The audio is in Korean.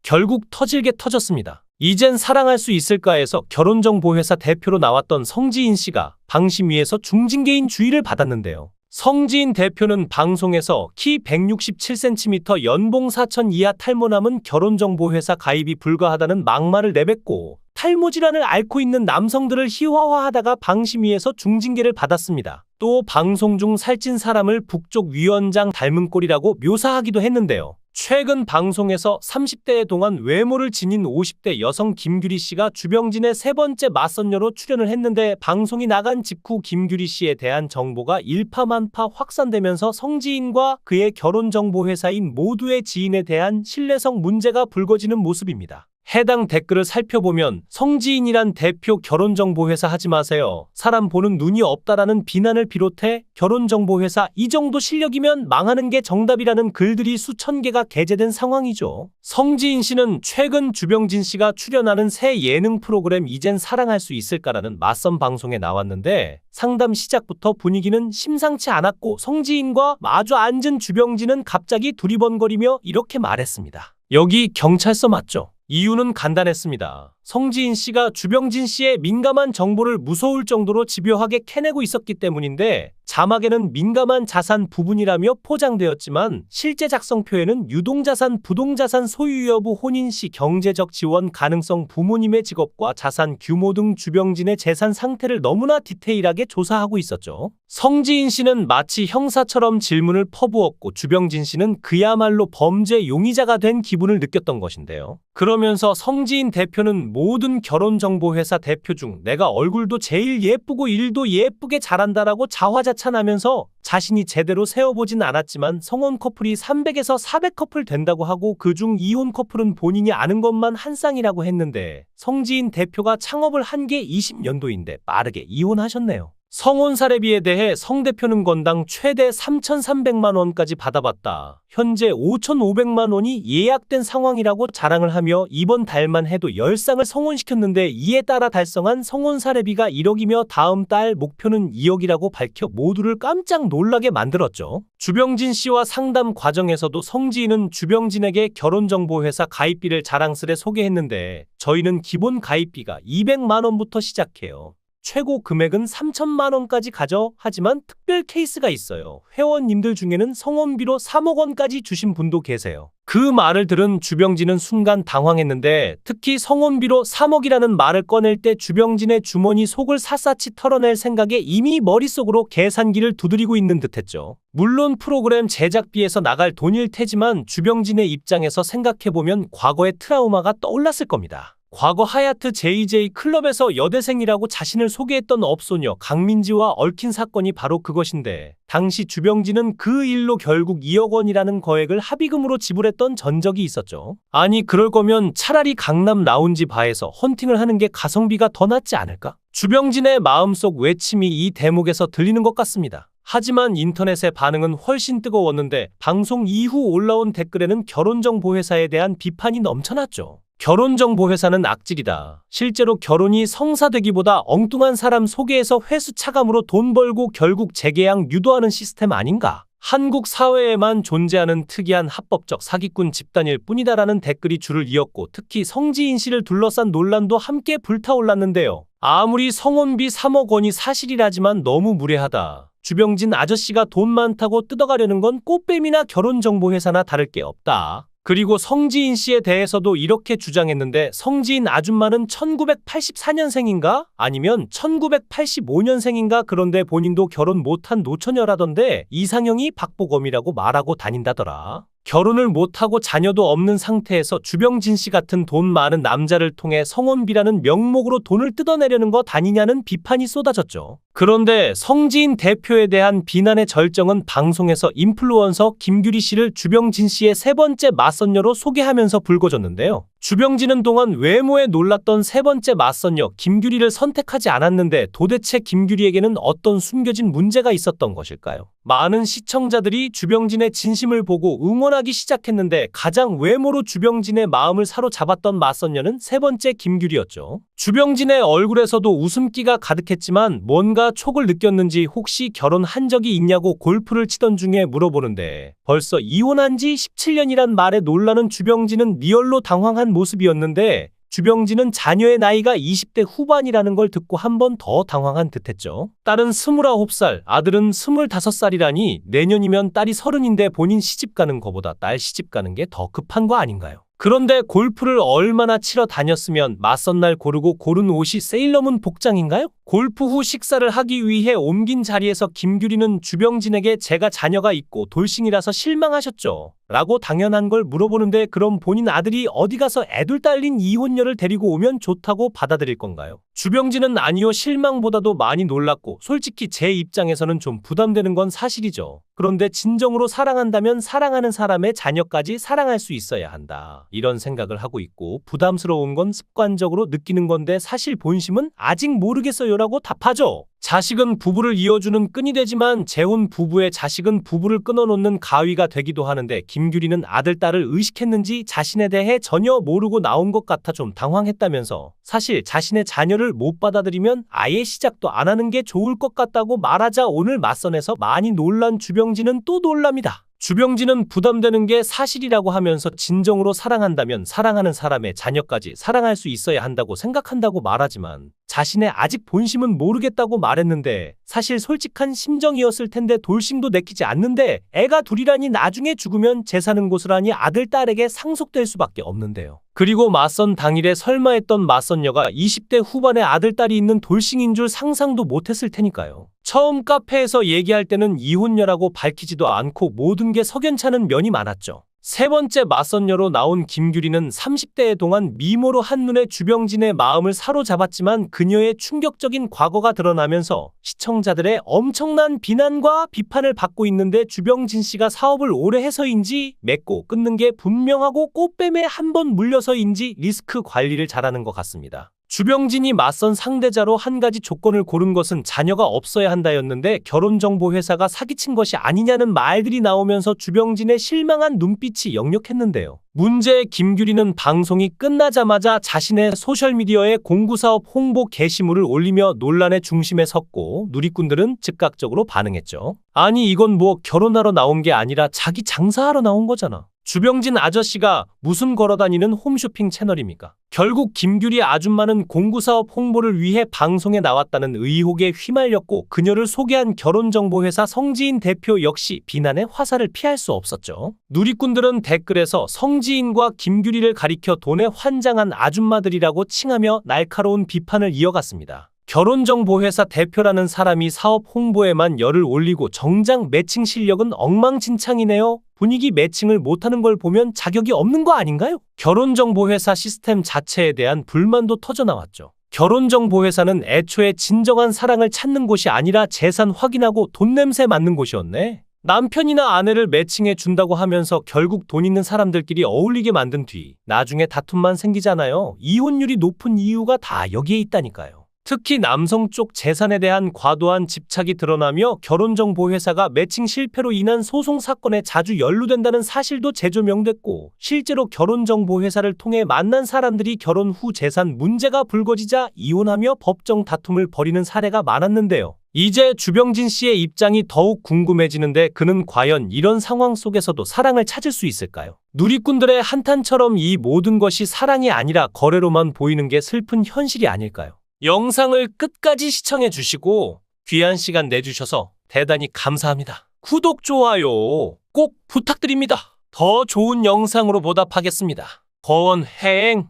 결국 터질게 터졌습니다. 이젠 사랑할 수 있을까에서 결혼정보회사 대표로 나왔던 성지인 씨가 방심위에서 중징계인 주의를 받았는데요. 성지인 대표는 방송에서 키 167cm 연봉 4천 이하 탈모 남은 결혼정보회사 가입이 불가하다는 막말을 내뱉고 탈모 질환을 앓고 있는 남성들을 희화화하다가 방심위에서 중징계를 받았습니다. 또 방송 중 살찐 사람을 북쪽 위원장 닮은 꼴이라고 묘사하기도 했는데요. 최근 방송에서 30대에 동안 외모를 지닌 50대 여성 김규리 씨가 주병진의 세 번째 맞선녀로 출연을 했는데 방송이 나간 직후 김규리 씨에 대한 정보가 일파만파 확산되면서 성지인과 그의 결혼정보회사인 모두의 지인에 대한 신뢰성 문제가 불거지는 모습입니다. 해당 댓글을 살펴보면 성지인이란 대표 결혼정보회사 하지 마세요. 사람 보는 눈이 없다라는 비난을 비롯해 결혼정보회사 이 정도 실력이면 망하는 게 정답이라는 글들이 수천 개가 게재된 상황이죠. 성지인 씨는 최근 주병진 씨가 출연하는 새 예능 프로그램 이젠 사랑할 수 있을까라는 맞선 방송에 나왔는데 상담 시작부터 분위기는 심상치 않았고 성지인과 마주 앉은 주병진은 갑자기 두리번거리며 이렇게 말했습니다. 여기 경찰서 맞죠? 이유는 간단했습니다. 성지인 씨가 주병진 씨의 민감한 정보를 무서울 정도로 집요하게 캐내고 있었기 때문인데 자막에는 민감한 자산 부분이라며 포장되었지만 실제 작성표에는 유동자산, 부동자산 소유 여부, 혼인시 경제적 지원 가능성, 부모님의 직업과 자산 규모 등 주병진의 재산 상태를 너무나 디테일하게 조사하고 있었죠. 성지인 씨는 마치 형사처럼 질문을 퍼부었고 주병진 씨는 그야말로 범죄 용의자가 된 기분을 느꼈던 것인데요. 그러면서 성지인 대표는 모든 결혼정보회사 대표 중 내가 얼굴도 제일 예쁘고 일도 예쁘게 잘한다라고 자화자찬하면서 자신이 제대로 세워보진 않았지만 성혼 커플이 300에서 400 커플 된다고 하고 그중 이혼 커플은 본인이 아는 것만 한 쌍이라고 했는데 성지인 대표가 창업을 한 게 20년도인데 빠르게 이혼하셨네요. 성혼 사례비에 대해 성 대표는 건당 최대 3,300만 원까지 받아봤다. 현재 5,500만 원이 예약된 상황이라고 자랑을 하며 이번 달만 해도 10쌍을 성혼시켰는데 이에 따라 달성한 성혼 사례비가 1억이며 다음 달 목표는 2억이라고 밝혀 모두를 깜짝 놀라게 만들었죠. 주병진 씨와 상담 과정에서도 성지인은 주병진에게 결혼정보회사 가입비를 자랑스레 소개했는데 저희는 기본 가입비가 200만 원부터 시작해요. 최고 금액은 3천만 원까지 가져 하지만 특별 케이스가 있어요. 회원님들 중에는 성원비로 3억 원까지 주신 분도 계세요. 그 말을 들은 주병진은 순간 당황했는데 특히 성원비로 3억이라는 말을 꺼낼 때 주병진의 주머니 속을 샅샅이 털어낼 생각에 이미 머릿속으로 계산기를 두드리고 있는 듯했죠. 물론 프로그램 제작비에서 나갈 돈일 테지만 주병진의 입장에서 생각해보면 과거의 트라우마가 떠올랐을 겁니다. 과거 하얏트 JJ 클럽에서 여대생이라고 자신을 소개했던 업소녀 강민지와 얽힌 사건이 바로 그것인데 당시 주병진은 그 일로 결국 2억 원이라는 거액을 합의금으로 지불했던 전적이 있었죠. 아니 그럴 거면 차라리 강남 라운지 바에서 헌팅을 하는 게 가성비가 더 낫지 않을까? 주병진의 마음속 외침이 이 대목에서 들리는 것 같습니다. 하지만 인터넷의 반응은 훨씬 뜨거웠는데 방송 이후 올라온 댓글에는 결혼정보회사에 대한 비판이 넘쳐났죠. 결혼정보회사는 악질이다. 실제로 결혼이 성사되기보다 엉뚱한 사람 소개해서 회수 차감으로 돈 벌고 결국 재계약 유도하는 시스템 아닌가? 한국 사회에만 존재하는 특이한 합법적 사기꾼 집단일 뿐이다라는 댓글이 줄을 이었고 특히 성지인 씨를 둘러싼 논란도 함께 불타올랐는데요. 아무리 성혼비 3억 원이 사실이라지만 너무 무례하다. 주병진 아저씨가 돈 많다고 뜯어가려는 건 꽃뱀이나 결혼정보회사나 다를 게 없다. 그리고 성지인 씨에 대해서도 이렇게 주장했는데 성지인 아줌마는 1984년생인가? 아니면 1985년생인가? 그런데 본인도 결혼 못한 노처녀라던데 이상형이 박보검이라고 말하고 다닌다더라. 결혼을 못하고 자녀도 없는 상태에서 주병진 씨 같은 돈 많은 남자를 통해 성혼비라는 명목으로 돈을 뜯어내려는 것 아니냐는 비판이 쏟아졌죠. 그런데 성지인 대표에 대한 비난의 절정은 방송에서 인플루언서 김규리 씨를 주병진 씨의 세 번째 맞선녀로 소개하면서 불거졌는데요. 주병진은 동안 외모에 놀랐던 세 번째 맞선녀 김규리를 선택하지 않았는데 도대체 김규리에게는 어떤 숨겨진 문제가 있었던 것일까요? 많은 시청자들이 주병진의 진심을 보고 응원하기 시작했는데 가장 외모로 주병진의 마음을 사로잡았던 맞선녀는 세 번째 김규리였죠. 주병진의 얼굴에서도 웃음기가 가득했지만 뭔가 촉을 느꼈는지 혹시 결혼한 적이 있냐고 골프를 치던 중에 물어보는데 벌써 이혼한 지 17년이란 말에 놀라는 주병진은 리얼로 당황한 모습이었는데 주병진은 자녀의 나이가 20대 후반이라는 걸 듣고 한 번 더 당황한 듯했죠. 딸은 29살, 아들은 25살이라니 내년이면 딸이 30인데 본인 시집 가는 거보다 딸 시집 가는 게 더 급한 거 아닌가요? 그런데 골프를 얼마나 치러 다녔으면 맞선 날 고르고 고른 옷이 세일러문 복장인가요? 골프 후 식사를 하기 위해 옮긴 자리에서 김규리는 주병진에게 제가 자녀가 있고 돌싱이라서 실망하셨죠? 라고 당연한 걸 물어보는데 그럼 본인 아들이 어디 가서 애둘 딸린 이혼녀를 데리고 오면 좋다고 받아들일 건가요? 주병진은 아니요, 실망보다도 많이 놀랐고 솔직히 제 입장에서는 좀 부담되는 건 사실이죠. 그런데 진정으로 사랑한다면 사랑하는 사람의 자녀까지 사랑할 수 있어야 한다. 이런 생각을 하고 있고 부담스러운 건 습관적으로 느끼는 건데 사실 본심은 아직 모르겠어요 라고 답하죠. 자식은 부부를 이어주는 끈이 되지만 재혼 부부의 자식은 부부를 끊어놓는 가위가 되기도 하는데 김규리는 아들, 딸을 의식했는지 자신에 대해 전혀 모르고 나온 것 같아 좀 당황했다면서 사실 자신의 자녀를 못 받아들이면 아예 시작도 안 하는 게 좋을 것 같다고 말하자 오늘 맞선에서 많이 놀란 주병진은 또 놀랍니다. 주병진은 부담되는 게 사실이라고 하면서 진정으로 사랑한다면 사랑하는 사람의 자녀까지 사랑할 수 있어야 한다고 생각한다고 말하지만 자신의 아직 본심은 모르겠다고 말했는데 사실 솔직한 심정이었을 텐데 돌싱도 내키지 않는데 애가 둘이라니 나중에 죽으면 재사는 고스란히 아들, 딸에게 상속될 수밖에 없는데요. 그리고 맞선 당일에 설마 했던 맞선녀가 20대 후반의 아들, 딸이 있는 돌싱인 줄 상상도 못했을 테니까요. 처음 카페에서 얘기할 때는 이혼녀라고 밝히지도 않고 모든 게 석연찮은 면이 많았죠. 세 번째 맞선녀로 나온 김규리는 30대 동안 미모로 한눈에 주병진의 마음을 사로잡았지만 그녀의 충격적인 과거가 드러나면서 시청자들의 엄청난 비난과 비판을 받고 있는데 주병진 씨가 사업을 오래 해서인지 맺고 끊는 게 분명하고 꽃뱀에 한 번 물려서인지 리스크 관리를 잘하는 것 같습니다. 주병진이 맞선 상대자로 한 가지 조건을 고른 것은 자녀가 없어야 한다였는데 결혼정보회사가 사기친 것이 아니냐는 말들이 나오면서 주병진의 실망한 눈빛이 역력했는데요. 문제의 김규리는 방송이 끝나자마자 자신의 소셜미디어에 공구사업 홍보 게시물을 올리며 논란의 중심에 섰고 누리꾼들은 즉각적으로 반응했죠. 아니 이건 뭐 결혼하러 나온 게 아니라 자기 장사하러 나온 거잖아. 주병진 아저씨가 무슨 걸어다니는 홈쇼핑 채널입니까? 결국 김규리 아줌마는 공구사업 홍보를 위해 방송에 나왔다는 의혹에 휘말렸고 그녀를 소개한 결혼정보회사 성지인 대표 역시 비난의 화살을 피할 수 없었죠. 누리꾼들은 댓글에서 성지인과 김규리를 가리켜 돈에 환장한 아줌마들이라고 칭하며 날카로운 비판을 이어갔습니다. 결혼정보회사 대표라는 사람이 사업 홍보에만 열을 올리고 정작 매칭 실력은 엉망진창이네요. 분위기 매칭을 못하는 걸 보면 자격이 없는 거 아닌가요? 결혼정보회사 시스템 자체에 대한 불만도 터져나왔죠. 결혼정보회사는 애초에 진정한 사랑을 찾는 곳이 아니라 재산 확인하고 돈 냄새 맡는 곳이었네. 남편이나 아내를 매칭해 준다고 하면서 결국 돈 있는 사람들끼리 어울리게 만든 뒤 나중에 다툼만 생기잖아요. 이혼율이 높은 이유가 다 여기에 있다니까요. 특히 남성 쪽 재산에 대한 과도한 집착이 드러나며 결혼정보회사가 매칭 실패로 인한 소송 사건에 자주 연루된다는 사실도 재조명됐고 실제로 결혼정보회사를 통해 만난 사람들이 결혼 후 재산 문제가 불거지자 이혼하며 법정 다툼을 벌이는 사례가 많았는데요. 이제 주병진 씨의 입장이 더욱 궁금해지는데 그는 과연 이런 상황 속에서도 사랑을 찾을 수 있을까요? 누리꾼들의 한탄처럼 이 모든 것이 사랑이 아니라 거래로만 보이는 게 슬픈 현실이 아닐까요? 영상을 끝까지 시청해 주시고 귀한 시간 내주셔서 대단히 감사합니다. 구독, 좋아요 꼭 부탁드립니다. 더 좋은 영상으로 보답하겠습니다. 거원 행행